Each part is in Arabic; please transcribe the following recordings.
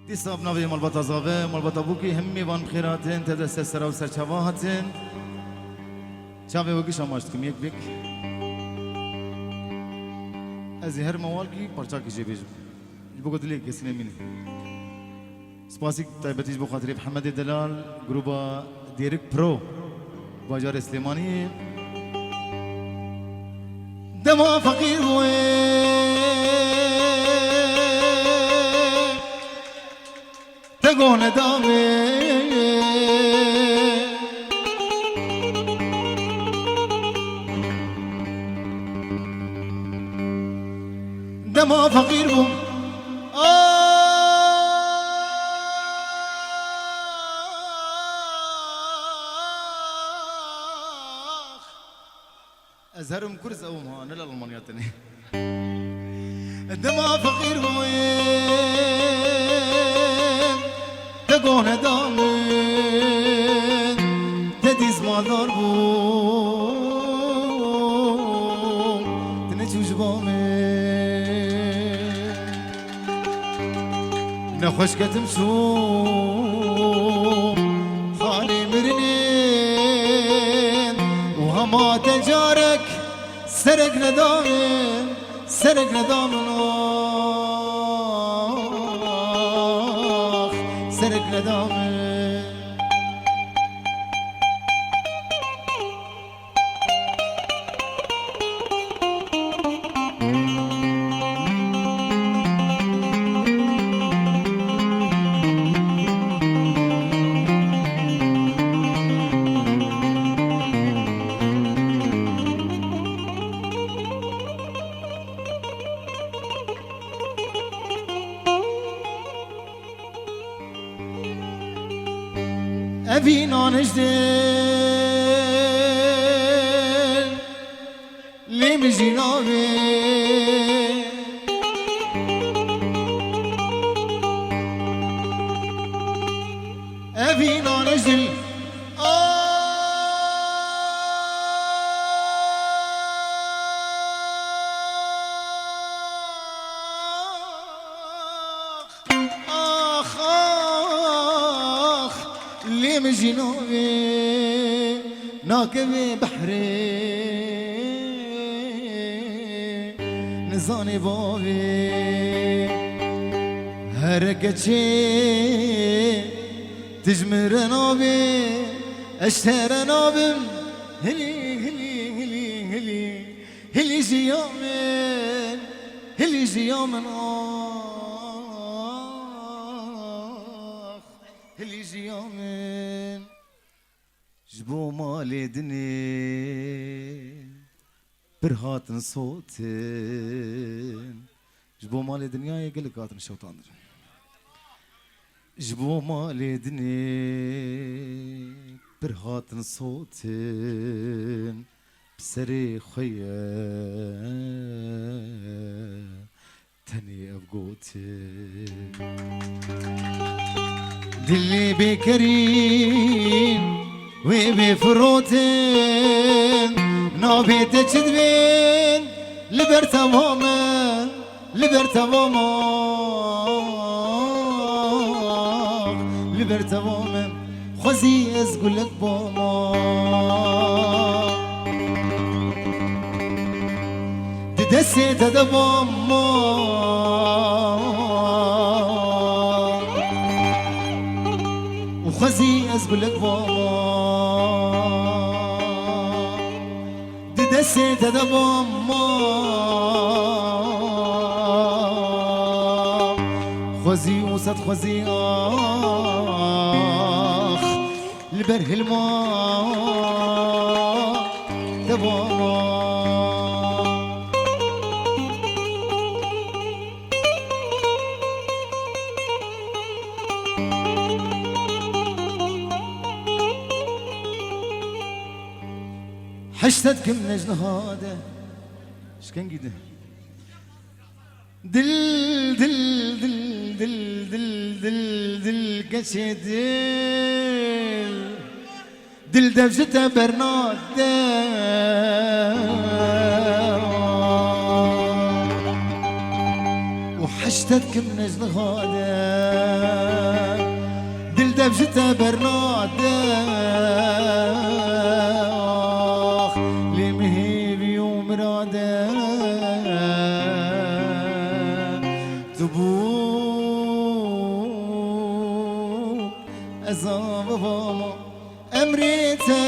دی صاحب نوی مالباتا زاوه مالباتا بوکی همی وان بخیراتن تدست سر و سر چواهاتن چاوه وگی شاماشت کم یک بیک از هر موال کی پرچا کیجی بیجم بگو دلی کسی نمینه سپاسی تایبتیش بو خاطر محمد دلال گروبا دیرک پرو باجار سلیمانی دما فقیر ہوئے تگون دامے دما فقیر بو أزهرهم كرز أو ما أنا الألمانياتني دما فقير وين تقون دامن تديز مالدار بو تنجوج بامن نخوش كتم شو خالي مرنين وهما تجارك سرق ندامن سرق ندامن آخ سرق ندامن أبينا نجدل لي مجينا بي أبينا نجدل مجنوبي ناكبي بحري نزاني بابي هركتشي تجمر نابي اشتر نابم هلي هلي هلي هلي هلي جيامن هلي جيامن هلي جيامن جبو مالي دني برهاتن صوتن جبو مالي دنيا يقلق هاتن شوطان جبو مالي دني برهاتن صوتن بسري خيا تاني أبقوتن دلي بكريم وبفروتين نابي تجدبين لبرتا ماما لبرتا ماما لبرتا ماما خوزي ازقول لك باما تدسي تدباما وخزي ازقول لك باما ددسي تدباما خوزي وسط خوزي اخ لبره الماء تباما حشتتكم نجن هذا ايش كان قيده دل دل دل دل دل دل دل قشي دل دل دفجته برناد وحشتتكم نجن هذا دب جتا برناده لمهيب يوم راده تبو أزام بابا أمريتا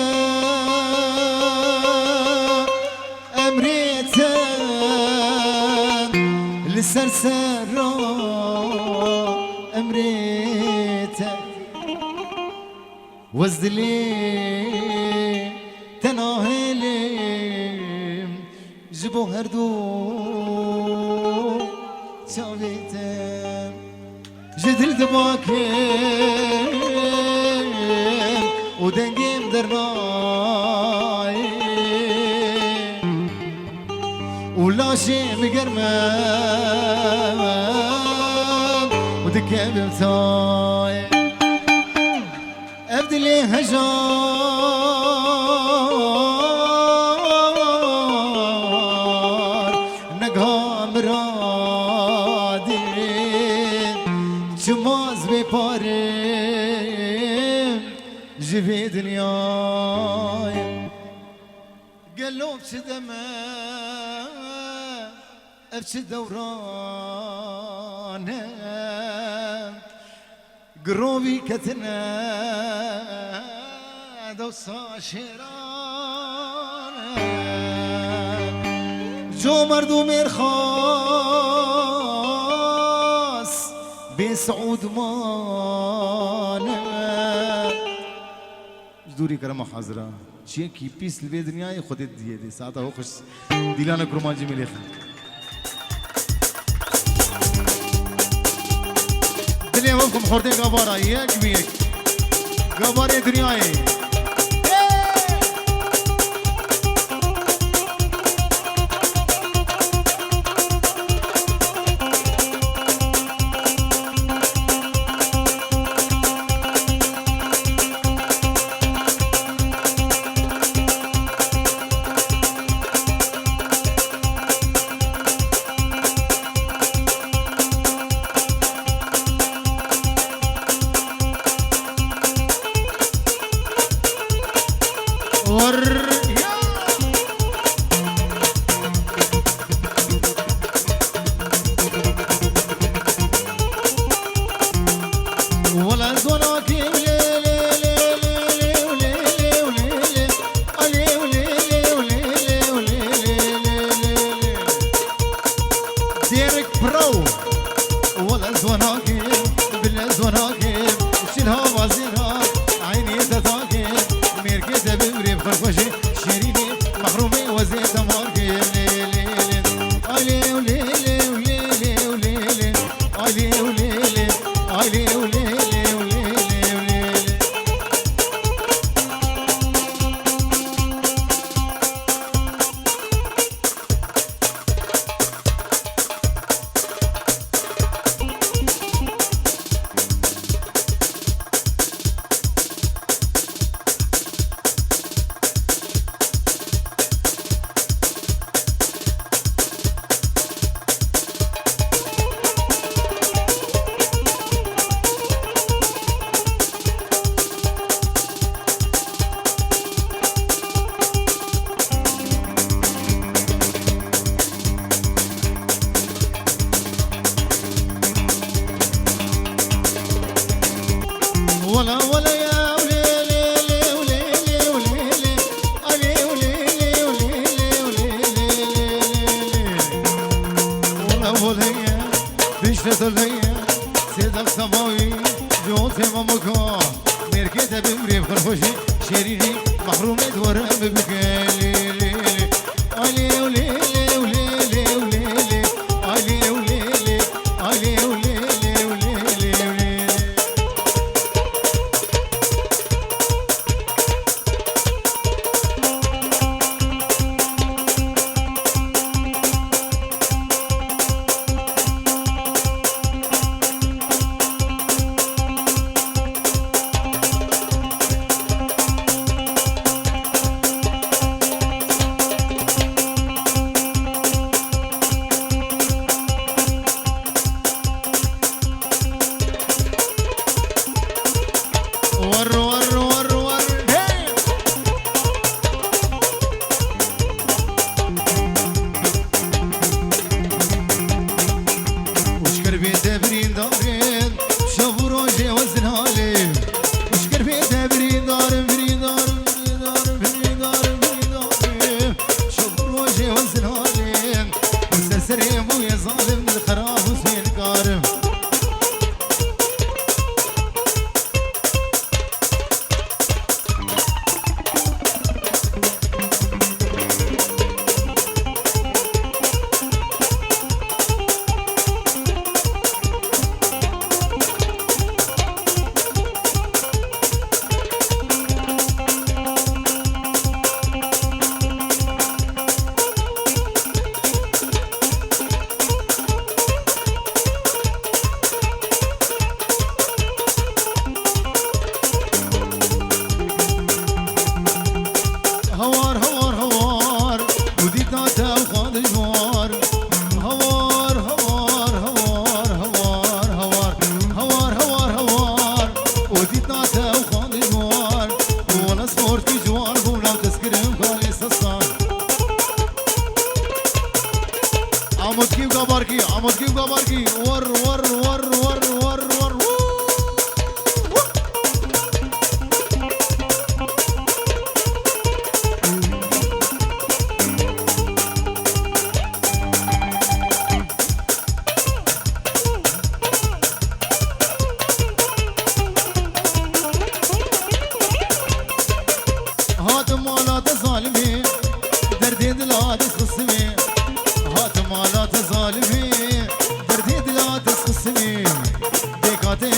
أمريتا لسرسرة أمريتا وزدلي تناهلي جبو هردو شابيتا جدل دباكي ودنجيم درناي ولا شيء مقرمم ودكيم بتاي ابدلي هجار نقها مرادي جماز بباري جبي دنياي قلوب شدما ابش دوران قروبي كتنا دوسا شيران جو مردو مرخاص بسعود مانا جدوري كرم حاضرة شيء كي بيس البيت دنياي خدت دي ساعتها هو خش ديلانا كروماجي مليخ دنيا وفكم خورتين قبارة ياك بيك قبارة دنياي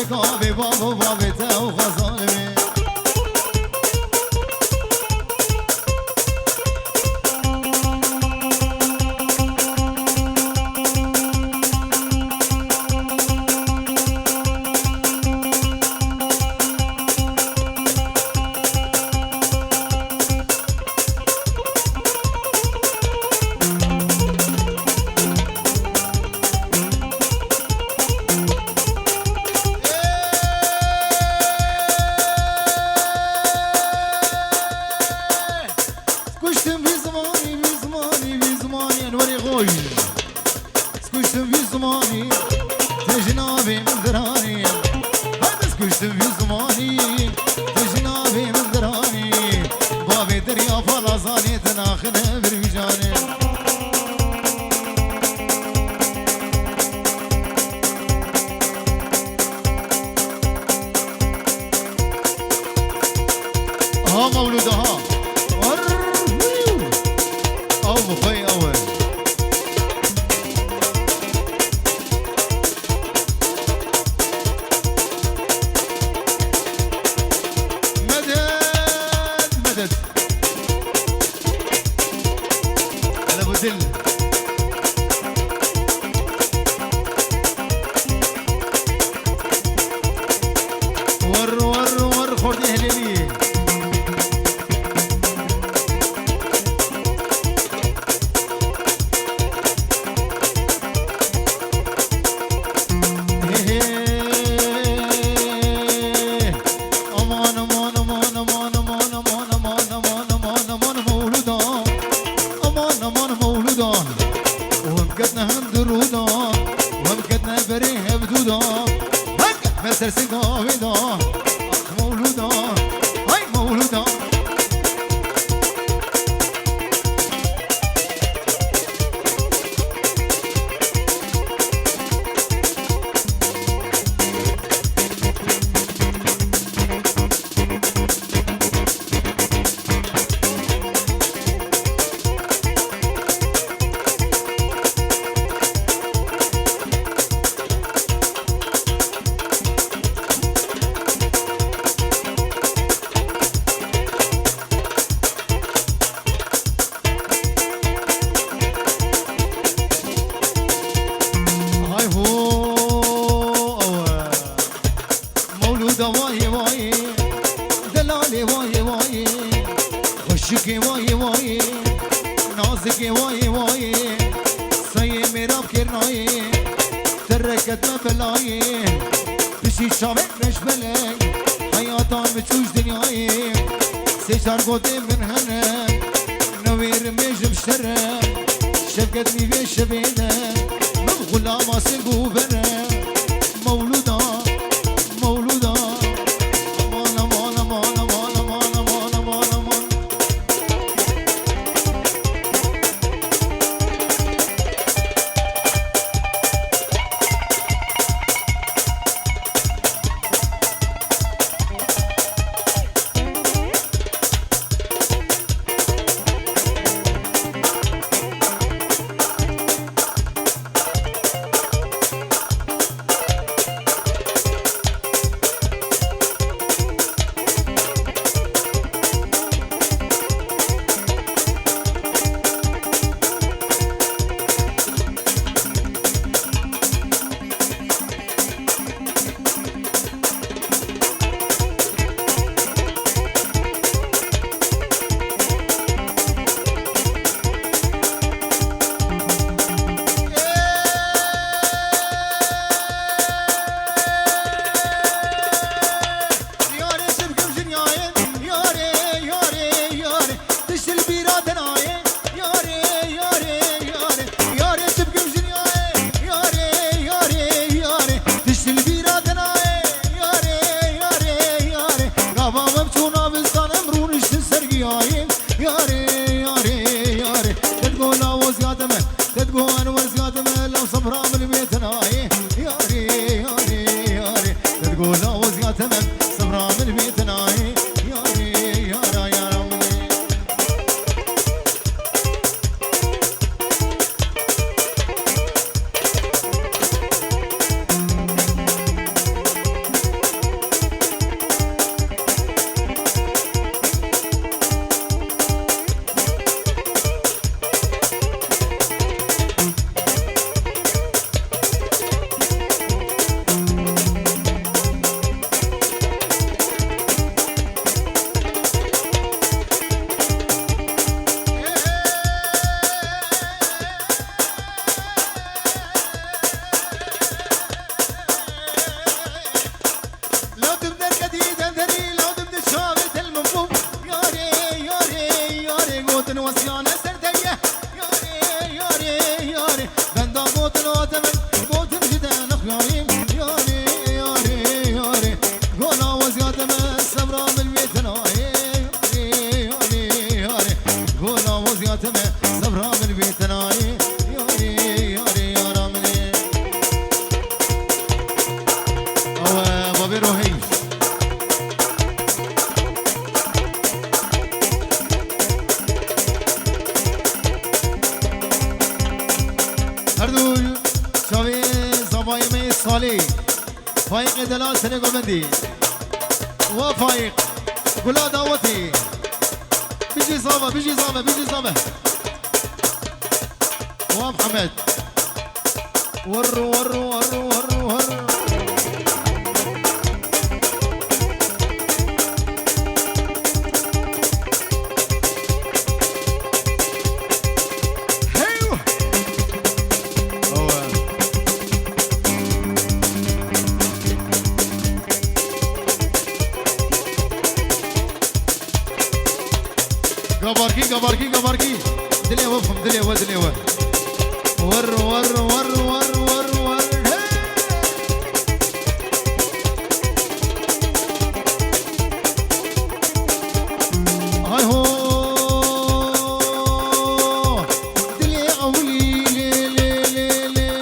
كابي بابو بابي تاو خزانمي شباب روحي هردو شباب زبايا مي صالي فايق دلال سنة قمندي وفايق قلا دعوتي بيجي صابة بيجي صابة بيجي صابة ومحمد ورو ورو ورو ورو ورو قباركي قباركي دلي وفهم دلي ودلي ور ور ور ور ور ور ور هاي هو دلي اولي لي لي لي لي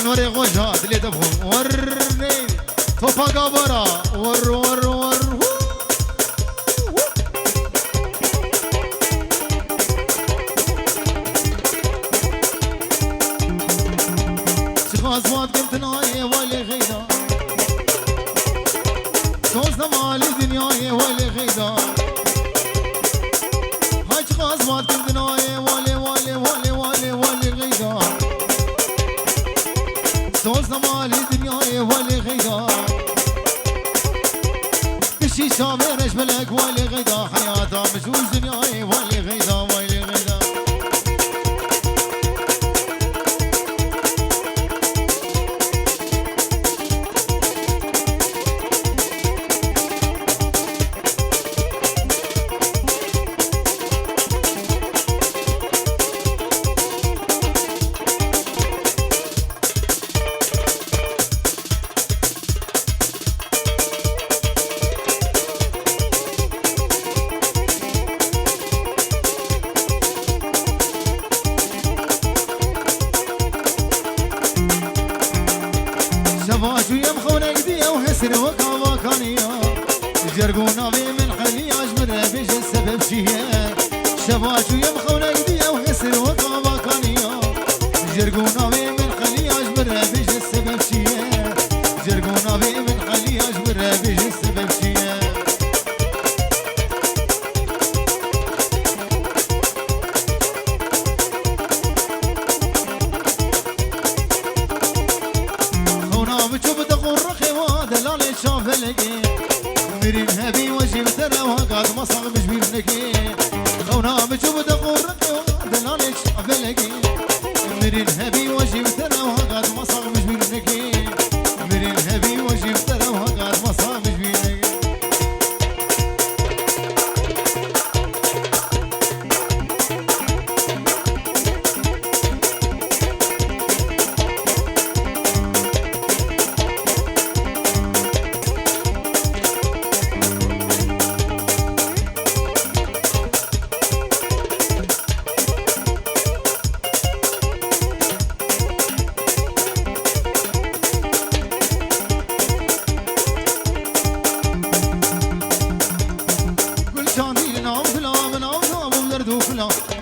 نوري غوجها دلي دبهم ور توفاقا برا ور ور ور شخاص واد قمت نايه والي غيدا صوصنا مالي دنياي والي غيدا هاي شخاص واد قمت نايه والي والي والي والي والي غيدا صوصنا مالي دنياي والي غيدا بشي شامرش بلك والي غيدا حياته مشوش دنياي والي غيدا والي غيدا شباشو يمخونك دي وحسن وكاواكانيا جرقونا بي من حلي عجبنا بيش السبب شيا شباشو يمخونك دي وحسن وكاواكانيا جرقونا بي من حلي عجبنا بيش السبب شيا جرقونا بي من حلي عجبنا بيش السبب شيا مرين هبي وجه بترى وقعد مصغ مش بيرنكي خونا بشوف دقور دلالك شعبلكي مرين هبي وجه بترى وقعد مصغ مش بيرنكي مرين هبي وجه بترى وقعد مصغ مش بيرنكي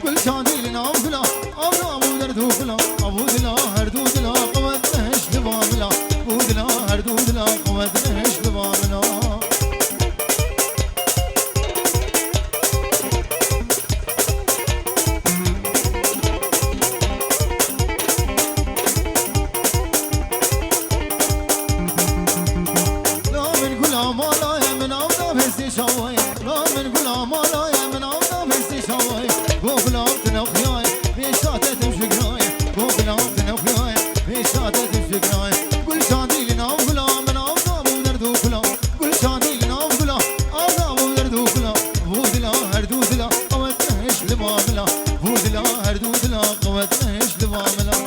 كل شادي لنا وفلا أبو دردو فلا أبو دلا هردو دلا قوت نهش دباملا أبو دلا هردو دلا قوت نهش دباملا لا من غلام لا من أونا بهستي شواي لا من غلام لا من أونا بهستي شواي غلامتنا وخياي بيشاتة تمشقناي غلامتنا وخياي بيشاتة تمشقناي كل شادي لنا وغلامنا وضابو دردو فلا كل شادي لنا وغلام أضابو دردو فلا بودلا هردو دلا قوت نهش لباملا بودلا هردو دلا قوت نهش لباملا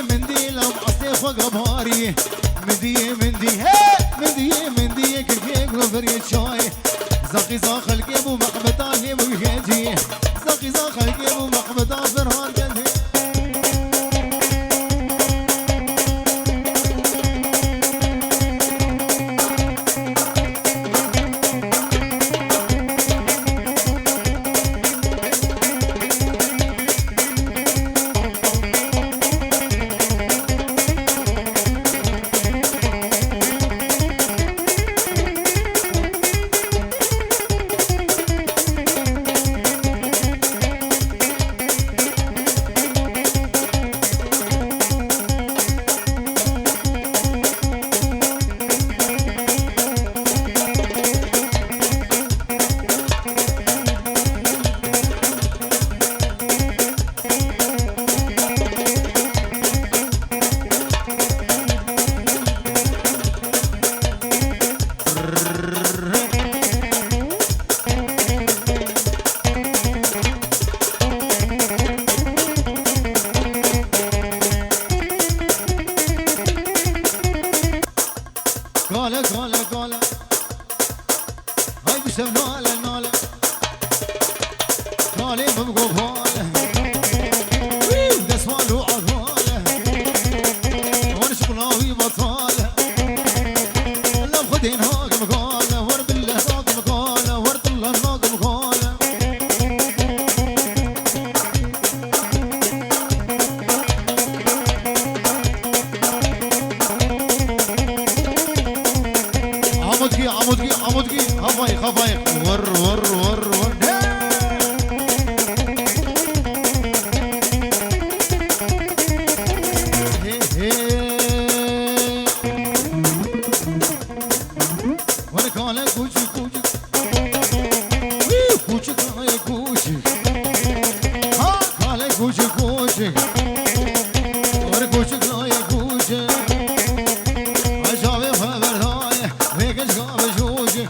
مندي لو عصي فوق بهاري مندي كركيك وفريد شاي زاقي زاق الكيب ومحمد علي وجهتي زاقي زاق الكيب ومحمد فرهان قلبي قال هاي بسم ناله قالي بمقوفاله دسماله عقاله وانا شغلاوي بطاله لا خدين هاق مقاله ور بالله هاق مقاله ور طلع هاق مقاله عمودكي خفايق ور وانا كالك كوشي ها كالك كوشي وانا كوشي لا كوشي عشابي خبر هاي هيك شغاب شوشي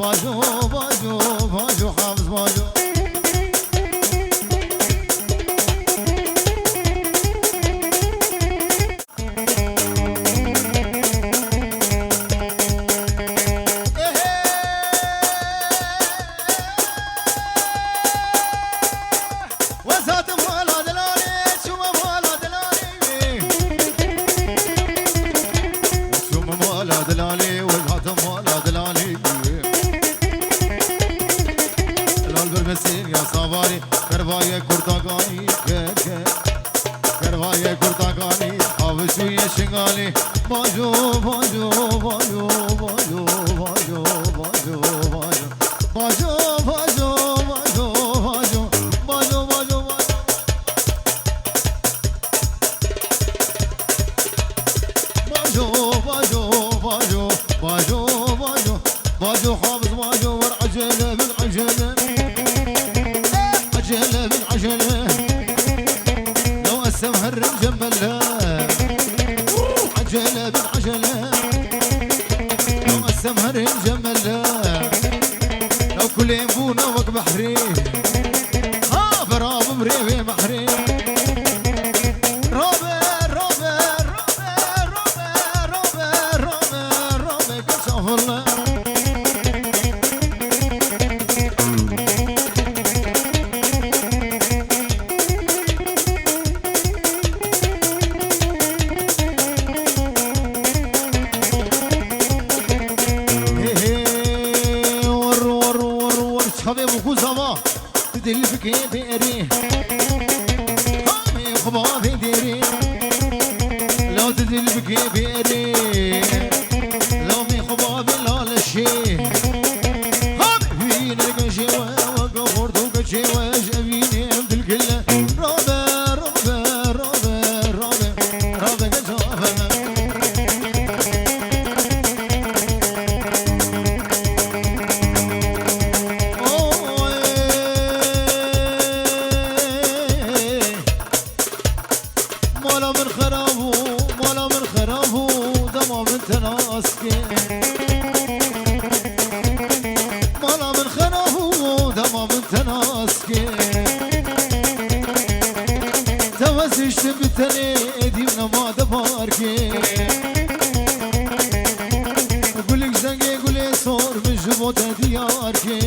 باجو حافظ باجو شنغالي باجو باجو باجو باجو باجو باجو باجو باجو باجو باجو باجو باجو باجو باجو حافظ باجو ور عجله بالعجله عجله بالعجله لو السمهر مجملها عجله بالعجله لو السمهر مجملها لو كل ينبونا وق بحري ها براب مريوي بحري خبي وكوزاوا تدل فيكي بيري همي خبا في ديري لو تدل فيكي بيري لو مي خبا بلا لشي همي فين القشي وقفور دوك الشي وجابيني بالكل رابع رابع رابع رابع رابع قجافة مالا من خرابو مالا من خرابو دما من تناسكي مالا من خرابو دما من تناسكي توسشت بتني ديونا ما دباركي قولك زنقي قولي صور من جبوت دياركي